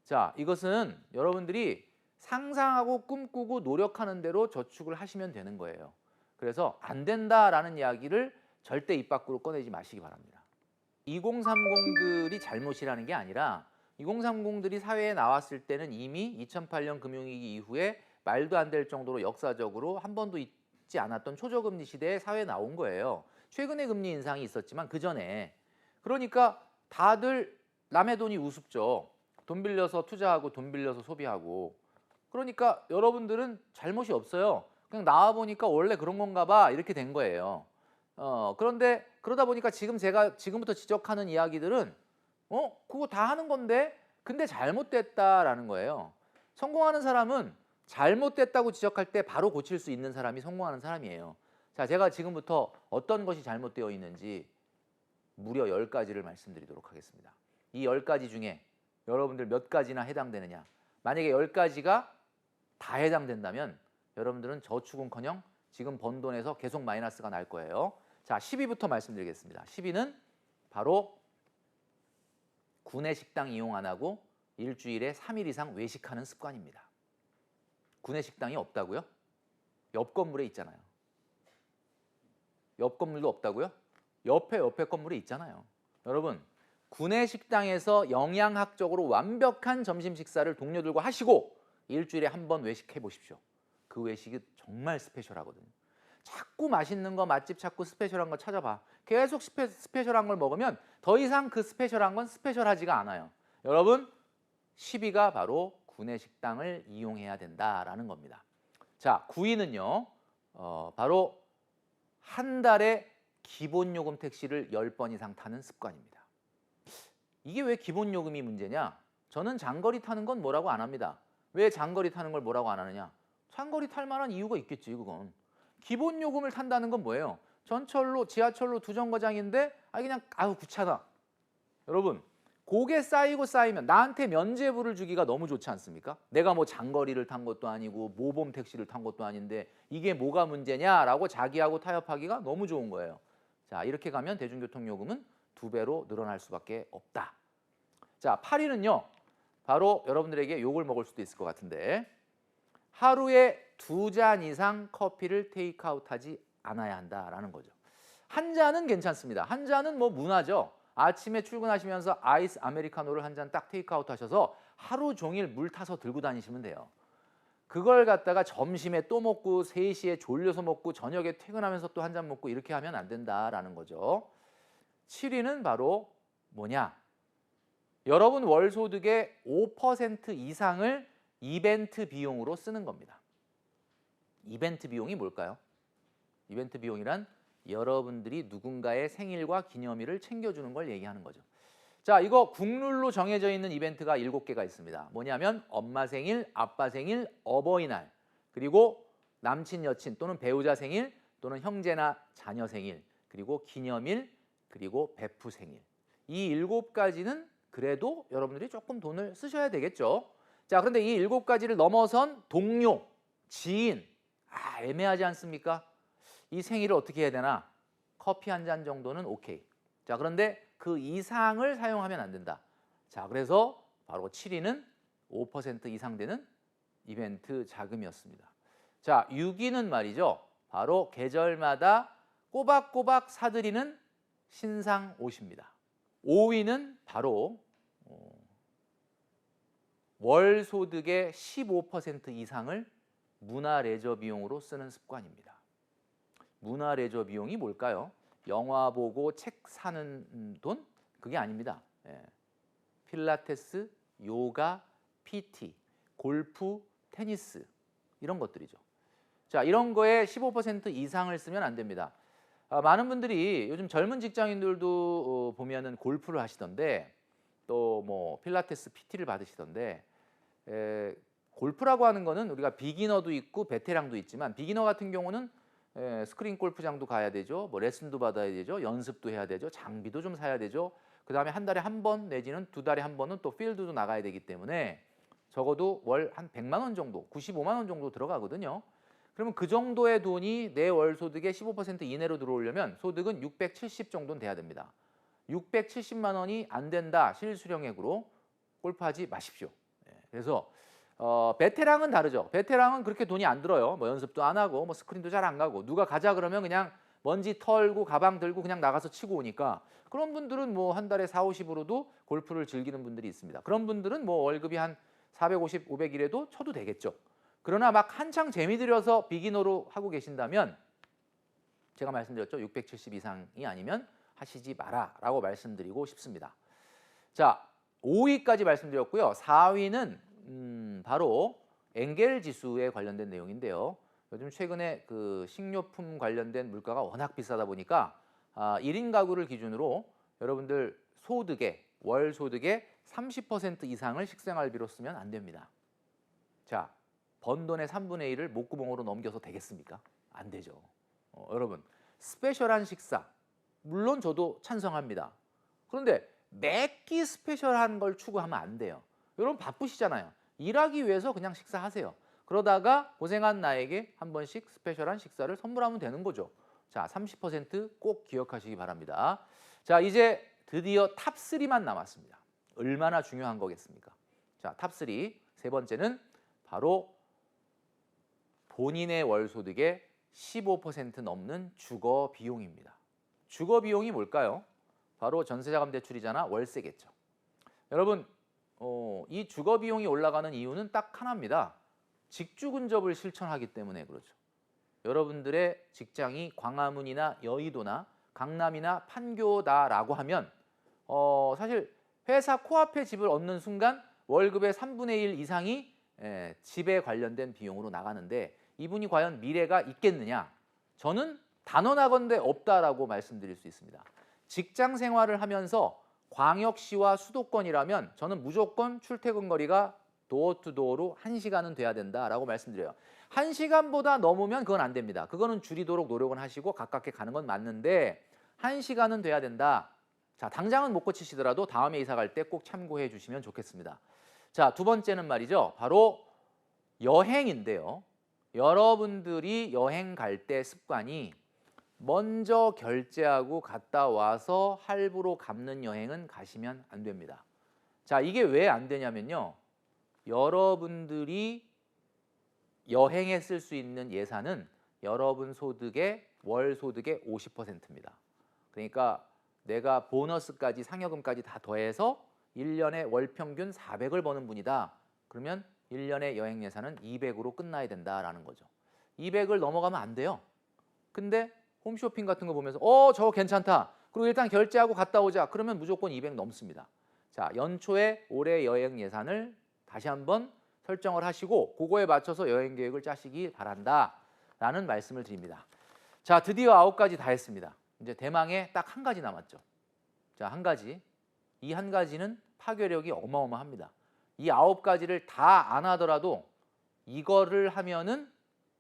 자, 이것은 여러분들이 상상하고 꿈꾸고 노력하는 대로 저축을 하시면 되는 거예요. 그래서 안 된다라는 이야기를 절대 입 밖으로 꺼내지 마시기 바랍니다. 2030들이 잘못이라는 게 아니라 2030들이 사회에 나왔을 때는 이미 2008년 금융위기 이후에 말도 안 될 정도로 역사적으로 한 번도 있지 않았던 초저금리 시대에 사회에 나온 거예요. 최근에 금리 인상이 있었지만 그 전에. 그러니까 다들 남의 돈이 우습죠. 돈 빌려서 투자하고 돈 빌려서 소비하고. 그러니까 여러분들은 잘못이 없어요. 그냥 나와 보니까 원래 그런 건가 봐 이렇게 된 거예요. 그런데 그러다 보니까 제가 지금부터 지적하는 이야기들은 그거 다 하는 건데 근데 잘못됐다라는 거예요. 성공하는 사람은 잘못됐다고 지적할 때 바로 고칠 수 있는 사람이 성공하는 사람이에요. 자, 제가 지금부터 어떤 것이 잘못되어 있는지 무려 10가지를 말씀드리도록 하겠습니다. 이 10가지 중에 여러분들 몇 가지나 해당되느냐. 만약에 10가지가 다 해당된다면 여러분들은 저축은커녕 지금 번 돈에서 계속 마이너스가 날 거예요. 자, 10위부터 말씀드리겠습니다. 10위는 바로 구내식당 이용 안 하고 일주일에 3일 이상 외식하는 습관입니다. 구내식당이 없다고요? 옆 건물에 있잖아요. 옆 건물도 없다고요? 옆에 건물에 있잖아요. 여러분, 구내식당에서 영양학적으로 완벽한 점심 식사를 동료들과 하시고 일주일에 한 번 외식해 보십시오. 그 외식이 정말 스페셜하거든요. 자꾸 맛있는 거 맛집 찾고 스페셜한 거 찾아봐. 계속 스페셜한 걸 먹으면 더 이상 그 스페셜한 건 스페셜하지가 않아요. 여러분, 10위가 바로 구내식당을 이용해야 된다라는 겁니다. 자, 9위는요. 바로 한 달에 기본요금 택시를 10번 이상 타는 습관입니다. 이게 왜 기본요금이 문제냐? 저는 장거리 타는 건 뭐라고 안 합니다. 왜 장거리 타는 걸 뭐라고 안 하느냐? 장거리 탈 만한 이유가 있겠지, 그건. 기본요금을 탄다는 건 뭐예요? 전철로, 지하철로 두 정거장인데 그냥 귀찮아. 여러분, 그게 쌓이면 나한테 면제부를 주기가 너무 좋지 않습니까? 내가 뭐 장거리를 탄 것도 아니고 모범 택시를 탄 것도 아닌데 이게 뭐가 문제냐라고 자기하고 타협하기가 너무 좋은 거예요. 자, 이렇게 가면 대중교통요금은 2배로 늘어날 수밖에 없다. 자, 8위는요. 바로 여러분들에게 욕을 먹을 수도 있을 것 같은데 하루에 2잔 이상 커피를 테이크아웃하지 않아야 한다라는 거죠. 한 잔은 괜찮습니다. 한 잔은 뭐 문화죠. 아침에 출근하시면서 아이스 아메리카노를 한 잔 딱 테이크아웃 하셔서 하루 종일 물 타서 들고 다니시면 돼요. 그걸 갖다가 점심에 또 먹고 3시에 졸려서 먹고 저녁에 퇴근하면서 또 한 잔 먹고 이렇게 하면 안 된다라는 거죠. 7위는 바로 뭐냐? 여러분 월 소득의 5% 이상을 이벤트 비용으로 쓰는 겁니다. 이벤트 비용이 뭘까요? 이벤트 비용이란 여러분들이 누군가의 생일과 기념일을 챙겨주는 걸 얘기하는 거죠. 자, 이거 국룰로 정해져 있는 이벤트가 7개가 있습니다. 뭐냐면 엄마 생일, 아빠 생일, 어버이날, 그리고 남친, 여친 또는 배우자 생일 또는 형제나 자녀 생일, 그리고 기념일, 그리고 베프 생일. 이 7가지는 그래도 여러분들이 조금 돈을 쓰셔야 되겠죠. 자, 그런데 이 7가지를 넘어선 동료, 지인, 애매하지 않습니까? 이 생일을 어떻게 해야 되나? 커피 한 잔 정도는 오케이. 자, 그런데 그 이상을 사용하면 안 된다. 자, 그래서 바로 7위는 5% 이상 되는 이벤트 자금이었습니다. 자, 6위는 말이죠. 바로 계절마다 꼬박꼬박 사들이는 신상 옷입니다. 5위는 바로 월 소득의 15% 이상을 문화 레저 비용으로 쓰는 습관입니다. 문화 레저 비용이 뭘까요? 영화 보고 책 사는 돈? 그게 아닙니다. 필라테스, 요가, PT, 골프, 테니스 이런 것들이죠. 자, 이런 거에 15% 이상을 쓰면 안 됩니다. 많은 분들이 요즘 젊은 직장인들도 보면은 골프를 하시던데 또 뭐 필라테스, PT를 받으시던데 골프라고 하는 거는 우리가 비기너도 있고 베테랑도 있지만 비기너 같은 경우는 스크린 골프장도 가야 되죠. 뭐 레슨도 받아야 되죠. 연습도 해야 되죠. 장비도 좀 사야 되죠. 그다음에 한 달에 한 번 내지는 2달에 한 번은 또 필드도 나가야 되기 때문에 적어도 월 한 100만 원 정도, 95만 원 정도 들어가거든요. 그러면 그 정도의 돈이 내 월 소득의 15% 이내로 들어오려면 소득은 670 정도는 돼야 됩니다. 670만 원이 안 된다 실수령액으로 골프하지 마십시오. 그래서 베테랑은 다르죠. 베테랑은 그렇게 돈이 안 들어요. 뭐 연습도 안 하고 뭐 스크린도 잘 안 가고 누가 가자 그러면 그냥 먼지 털고 가방 들고 그냥 나가서 치고 오니까 그런 분들은 뭐 한 달에 4, 50으로도 골프를 즐기는 분들이 있습니다. 그런 분들은 뭐 월급이 한 450, 500이라도 쳐도 되겠죠. 그러나 막 한창 재미 들여서 비기너로 하고 계신다면 제가 말씀드렸죠. 670 이상이 아니면 하시지 마라라고 말씀드리고 싶습니다. 자, 5위까지 말씀드렸고요. 4위는 바로 엥겔 지수에 관련된 내용인데요. 요즘 최근에 그 식료품 관련된 물가가 워낙 비싸다 보니까 1인 가구를 기준으로 여러분들 소득의 월 소득의 30% 이상을 식생활비로 쓰면 안 됩니다. 자, 번 돈의 3분의 1을 목구멍으로 넘겨서 되겠습니까? 안 되죠. 여러분, 스페셜한 식사 물론 저도 찬성합니다. 그런데 매끼 스페셜한 걸 추구하면 안 돼요. 여러분 바쁘시잖아요. 일하기 위해서 그냥 식사하세요. 그러다가 고생한 나에게 한 번씩 스페셜한 식사를 선물하면 되는 거죠. 자, 30% 꼭 기억하시기 바랍니다. 자, 이제 드디어 탑3만 남았습니다. 얼마나 중요한 거겠습니까? 자, 탑3 세 번째는 바로 본인의 월 소득의 15% 넘는 주거 비용입니다. 주거 비용이 뭘까요? 바로 전세자금 대출이잖아. 월세겠죠. 여러분, 이 주거 비용이 올라가는 이유는 딱 하나입니다. 직주 근접을 실천하기 때문에 그렇죠. 여러분들의 직장이 광화문이나 여의도나 강남이나 판교다라고 하면 사실 회사 코앞에 집을 얻는 순간 월급의 3분의 1 이상이 집에 관련된 비용으로 나가는데 이분이 과연 미래가 있겠느냐? 저는 단언하건대 없다라고 말씀드릴 수 있습니다. 직장 생활을 하면서 광역시와 수도권이라면 저는 무조건 출퇴근 거리가 도어 투 도어로 1시간은 돼야 된다라고 말씀드려요. 1시간보다 넘으면 그건 안 됩니다. 그거는 줄이도록 노력은 하시고 가깝게 가는 건 맞는데 1시간은 돼야 된다. 자, 당장은 못 고치시더라도 다음에 이사 갈 때 꼭 참고해 주시면 좋겠습니다. 자, 두 번째는 말이죠. 바로 여행인데요. 여러분들이 여행 갈 때 습관이 먼저 결제하고 갔다 와서 할부로 갚는 여행은 가시면 안 됩니다. 자, 이게 왜 안 되냐면요. 여러분들이 여행에 쓸 수 있는 예산은 여러분 소득의 월 소득의 50%입니다. 그러니까 내가 보너스까지 상여금까지 다 더해서 1년에 월 평균 400을 버는 분이다. 그러면 1년의 여행 예산은 200으로 끝나야 된다라는 거죠. 200을 넘어가면 안 돼요. 근데 홈쇼핑 같은 거 보면서 저거 괜찮다. 그리고 일단 결제하고 갔다 오자. 그러면 무조건 200 넘습니다. 자, 연초에 올해 여행 예산을 다시 한번 설정을 하시고 그거에 맞춰서 여행 계획을 짜시기 바란다라는 말씀을 드립니다. 자, 드디어 9가지 다 했습니다. 이제 대망의 딱 한 가지 남았죠. 자, 한 가지. 이 한 가지는 파괴력이 어마어마합니다. 이 9가지를 다 안 하더라도 이거를 하면은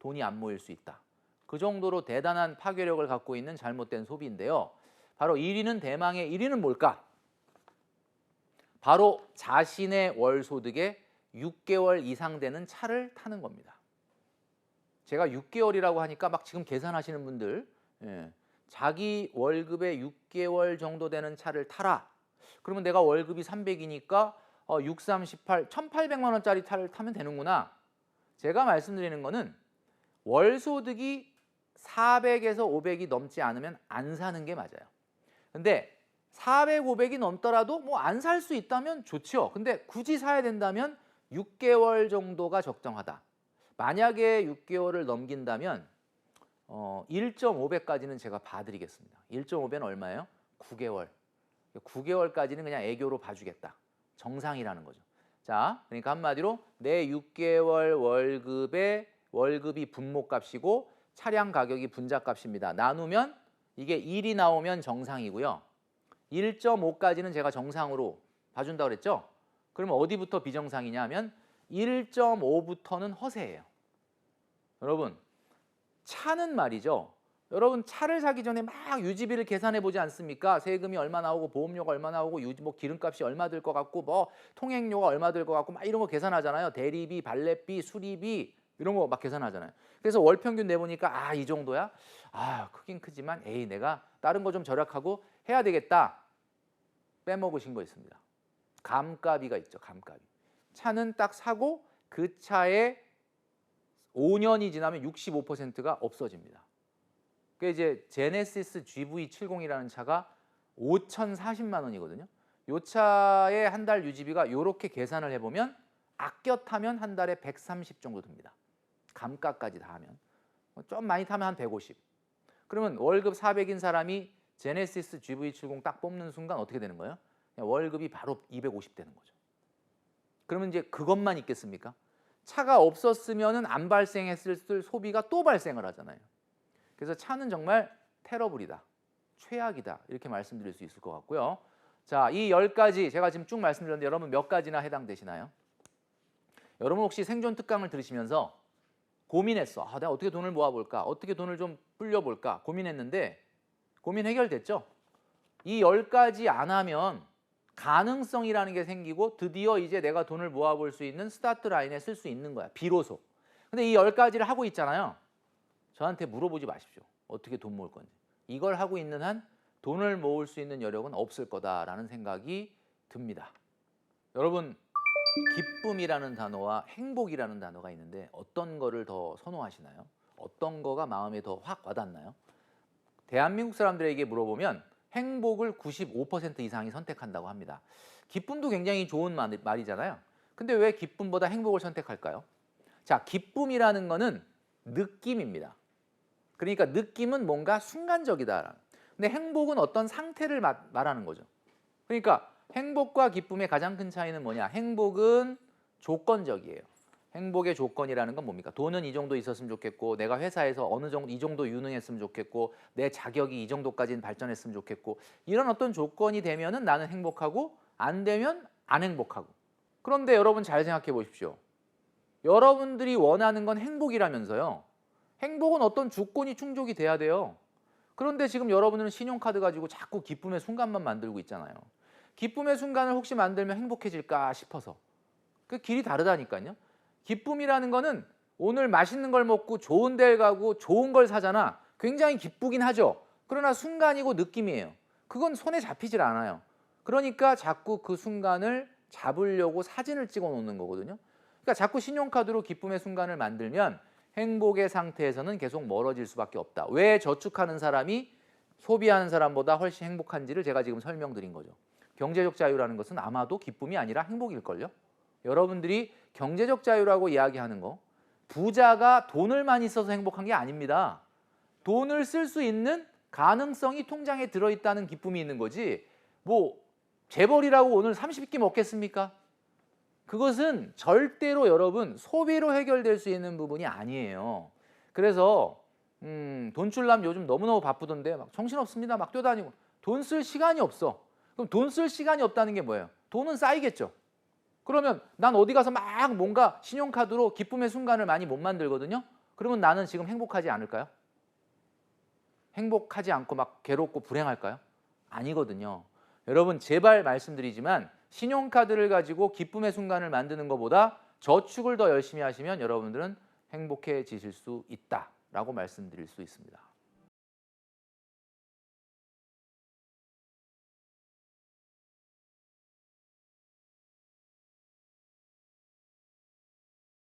돈이 안 모일 수 있다. 그 정도로 대단한 파괴력을 갖고 있는 잘못된 소비인데요. 바로 1위는 대망의 1위는 뭘까? 바로 자신의 월 소득의 6개월 이상 되는 차를 타는 겁니다. 제가 6개월이라고 하니까 막 지금 계산하시는 분들 자기 월급의 6개월 정도 되는 차를 타라. 그러면 내가 월급이 300이니까 6, 3, 18, 1,800만 원짜리 차를 타면 되는구나. 제가 말씀드리는 거는 월 소득이 400에서 500이 넘지 않으면 안 사는 게 맞아요. 근데 400, 500이 넘더라도 뭐 안 살 수 있다면 좋죠. 근데 굳이 사야 된다면 6개월 정도가 적정하다. 만약에 6개월을 넘긴다면 1.5배까지는 제가 봐드리겠습니다. 1.5배는 얼마예요? 9개월. 9개월까지는 그냥 애교로 봐주겠다. 정상이라는 거죠. 자, 그러니까 한마디로 내 6개월 월급이 분모값이고 차량 가격이 분자값입니다. 나누면 이게 1이 나오면 정상이고요. 1.5까지는 제가 정상으로 봐준다고 그랬죠? 그러면 어디부터 비정상이냐 하면 1.5부터는 허세예요. 여러분, 차는 말이죠. 여러분 차를 사기 전에 막 유지비를 계산해 보지 않습니까? 세금이 얼마 나오고 보험료가 얼마 나오고 뭐 기름값이 얼마 들 것 같고 뭐 통행료가 얼마 들 것 같고 막 이런 거 계산하잖아요. 대리비, 발렛비, 수리비 이런 거 막 계산하잖아요. 그래서 월 평균 내보니까 이 정도야? 크긴 크지만 내가 다른 거 좀 절약하고 해야 되겠다. 빼먹으신 거 있습니다. 감가비가 있죠. 감가비. 차는 딱 사고 그 차에 5년이 지나면 65%가 없어집니다. 그게 이제 제네시스 GV70이라는 차가 5,040만 원이거든요. 이 차의 한 달 유지비가 이렇게 계산을 해보면 아껴 타면 한 달에 130 정도 듭니다. 감가까지 다 하면. 좀 많이 타면 한 150. 그러면 월급 400인 사람이 제네시스 GV70 딱 뽑는 순간 어떻게 되는 거예요? 그냥 월급이 바로 250 되는 거죠. 그러면 이제 그것만 있겠습니까? 차가 없었으면 안 발생했을 소비가 또 발생을 하잖아요. 그래서 차는 정말 테러블이다, 최악이다 이렇게 말씀드릴 수 있을 것 같고요. 자, 이 10가지 제가 지금 쭉 말씀드렸는데 여러분 몇 가지나 해당되시나요? 여러분 혹시 생존 특강을 들으시면서 고민했어. 아, 내가 어떻게 돈을 모아볼까? 어떻게 돈을 좀 불려볼까? 고민했는데 고민 해결됐죠? 이 10가지 안 하면 가능성이라는 게 생기고 드디어 이제 내가 돈을 모아볼 수 있는 스타트 라인에 쓸 수 있는 거야. 비로소. 근데 이 10가지를 하고 있잖아요. 저한테 물어보지 마십시오. 어떻게 돈 모을 건지. 이걸 하고 있는 한 돈을 모을 수 있는 여력은 없을 거다라는 생각이 듭니다. 여러분, 기쁨이라는 단어와 행복이라는 단어가 있는데 어떤 거를 더 선호하시나요? 어떤 거가 마음에 더 확 와닿나요? 대한민국 사람들에게 물어보면 행복을 95% 이상이 선택한다고 합니다. 기쁨도 굉장히 좋은 말이잖아요. 근데 왜 기쁨보다 행복을 선택할까요? 자, 기쁨이라는 거는 느낌입니다. 그러니까 느낌은 뭔가 순간적이다. 근데 행복은 어떤 상태를 말하는 거죠. 그러니까 행복과 기쁨의 가장 큰 차이는 뭐냐? 행복은 조건적이에요. 행복의 조건이라는 건 뭡니까? 돈은 이 정도 있었으면 좋겠고, 내가 회사에서 어느 정도 이 정도 유능했으면 좋겠고, 내 자격이 이 정도까지는 발전했으면 좋겠고, 이런 어떤 조건이 되면은 나는 행복하고 안 되면 안 행복하고. 그런데 여러분 잘 생각해 보십시오. 여러분들이 원하는 건 행복이라면서요. 행복은 어떤 조건이 충족이 돼야 돼요. 그런데 지금 여러분들은 신용카드 가지고 자꾸 기쁨의 순간만 만들고 있잖아요. 기쁨의 순간을 혹시 만들면 행복해질까 싶어서. 그 길이 다르다니까요. 기쁨이라는 거는 오늘 맛있는 걸 먹고 좋은 데를 가고 좋은 걸 사잖아. 굉장히 기쁘긴 하죠. 그러나 순간이고 느낌이에요. 그건 손에 잡히질 않아요. 그러니까 자꾸 그 순간을 잡으려고 사진을 찍어 놓는 거거든요. 그러니까 자꾸 신용카드로 기쁨의 순간을 만들면 행복의 상태에서는 계속 멀어질 수밖에 없다. 왜 저축하는 사람이 소비하는 사람보다 훨씬 행복한지를 제가 지금 설명드린 거죠. 경제적 자유라는 것은 아마도 기쁨이 아니라 행복일걸요. 여러분들이 경제적 자유라고 이야기하는 거, 부자가 돈을 많이 써서 행복한 게 아닙니다. 돈을 쓸 수 있는 가능성이 통장에 들어있다는 기쁨이 있는 거지, 뭐 재벌이라고 오늘 30끼 먹겠습니까? 그것은 절대로 여러분 소비로 해결될 수 있는 부분이 아니에요. 그래서 돈줄남 요즘 너무너무 바쁘던데 막 정신없습니다. 막 뛰어다니고 돈 쓸 시간이 없어. 그럼 돈 쓸 시간이 없다는 게 뭐예요? 돈은 쌓이겠죠. 그러면 난 어디 가서 막 뭔가 신용카드로 기쁨의 순간을 많이 못 만들거든요. 그러면 나는 지금 행복하지 않을까요? 행복하지 않고 막 괴롭고 불행할까요? 아니거든요. 여러분 제발 말씀드리지만 신용카드를 가지고 기쁨의 순간을 만드는 것보다 저축을 더 열심히 하시면 여러분들은 행복해지실 수 있다라고 말씀드릴 수 있습니다.